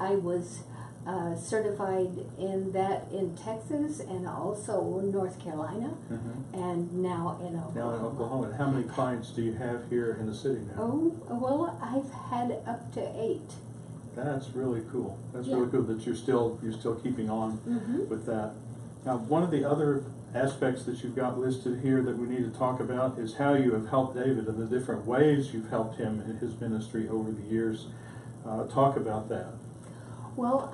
I was certified in that in Texas and also North Carolina, and now in Oklahoma. Now in Oklahoma. And how many clients do you have here in the city now? Oh, well, I've had up to 8. That's really cool. That's Yeah. really cool that you're still keeping on with that. Now, one of the other aspects that you've got listed here that we need to talk about is how you have helped David and the different ways you've helped him in his ministry over the years. Talk about that. Well,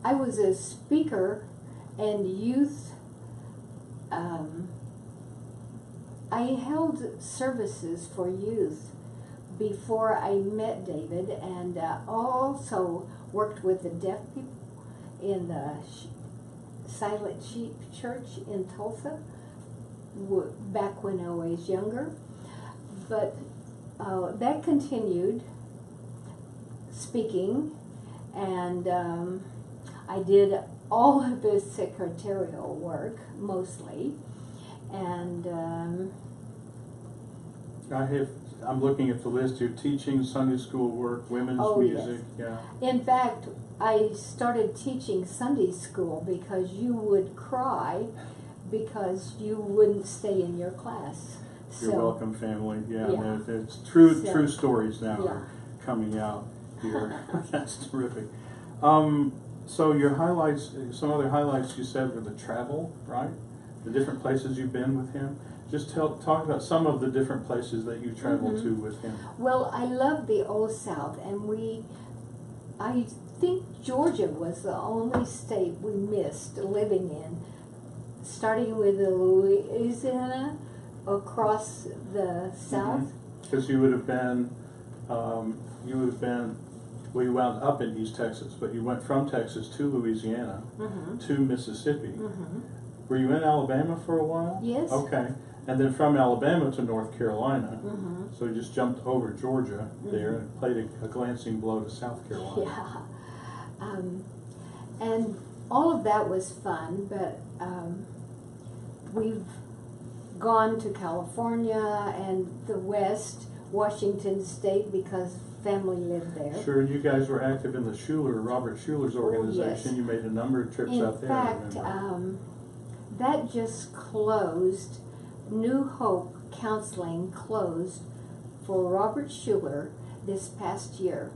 I was a speaker and youth. I held services for youth before I met David, and also worked with the deaf people in the Silent Sheep Church in Tulsa back when I was younger. But that continued, speaking, and I did all of the secretarial work mostly, and I'm looking at the list here: teaching, Sunday school work, women's music. Yes. Yeah. In fact, I started teaching Sunday school because you would cry because you wouldn't stay in your class. You're welcome, family. Yeah, Yeah. it's true stories now Yeah. are coming out here. That's terrific. So your highlights, some other highlights you said were the travel, right? The different places you've been with him. Just talk about some of the different places that you traveled to with him. Well, I love the Old South, and I think Georgia was the only state we missed living in, starting with the Louisiana across the South. Because you would have been, well, you wound up in East Texas, but you went from Texas to Louisiana to Mississippi. Were you in Alabama for a while? Yes. Okay. And then from Alabama to North Carolina. So you just jumped over Georgia there and played a glancing blow to South Carolina. Yeah. And all of that was fun, but we've gone to California and the West, Washington State, because family lived there. Sure, you guys were active in the Robert Schuler's organization. Yes. You made a number of trips out there. In fact, that just closed. New Hope Counseling closed for Robert Schuler this past year.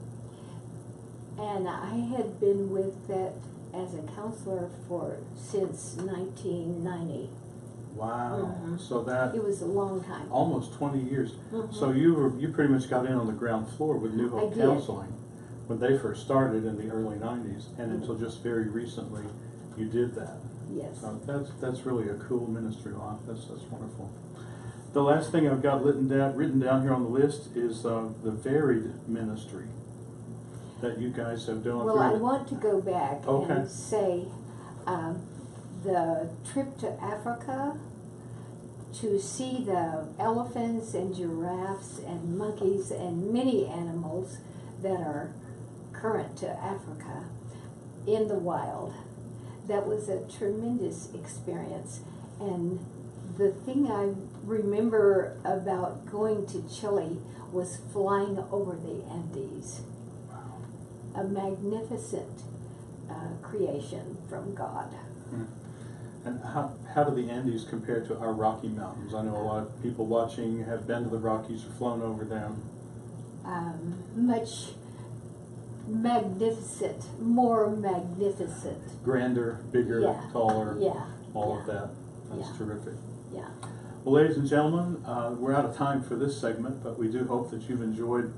And I had been with that as a counselor since 1990. Wow. So that It was a long time. almost 20 years. So you pretty much got in on the ground floor with New Hope I did. Counseling when they first started in the early 90s, and until just very recently you did that. Yes. So that's really a cool ministry life. That's wonderful. The last thing I've got written down here on the list is the varied ministry that you guys have done. Well, I want to go back Okay. and say the trip to Africa to see the elephants and giraffes and monkeys and many animals that are current to Africa in the wild. That was a tremendous experience. And the thing I remember about going to Chile was flying over the Andes. Wow. A magnificent creation from God. And how do the Andes compare to our Rocky Mountains? I know a lot of people watching have been to the Rockies or flown over them. Much magnificent, more magnificent. Grander, bigger, Yeah. taller, Yeah. all Yeah. of that. That's Yeah. terrific. Yeah. Well, ladies and gentlemen, we're out of time for this segment, but we do hope that you've enjoyed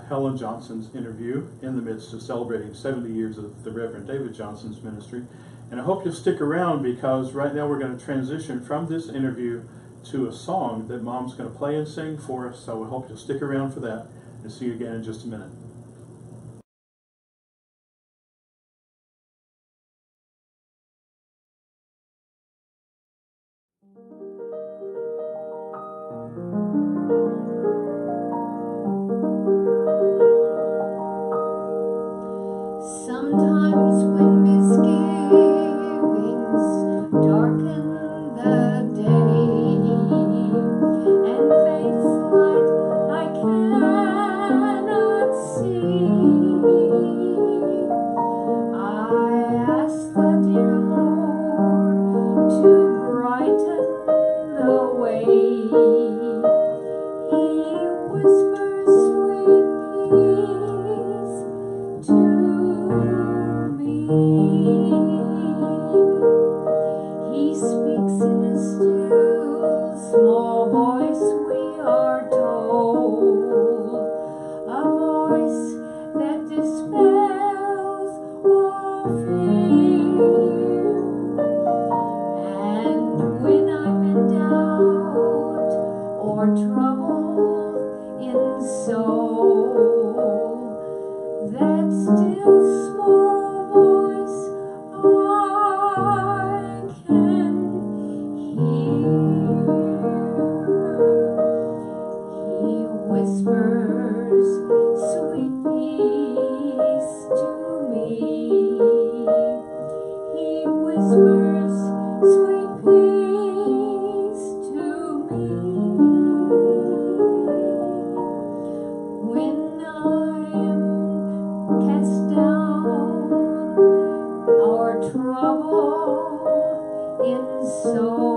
Helen Johnson's interview in the midst of celebrating 70 years of the Reverend David Johnson's ministry. And I hope you'll stick around, because right now we're going to transition from this interview to a song that Mom's going to play and sing for us. So we hope you'll stick around for that, and see you again in just a minute. Sometimes when misgivings darken the day, and faith's light I cannot see, whispers sweet peace to me. When I'm cast down or troubled in soul,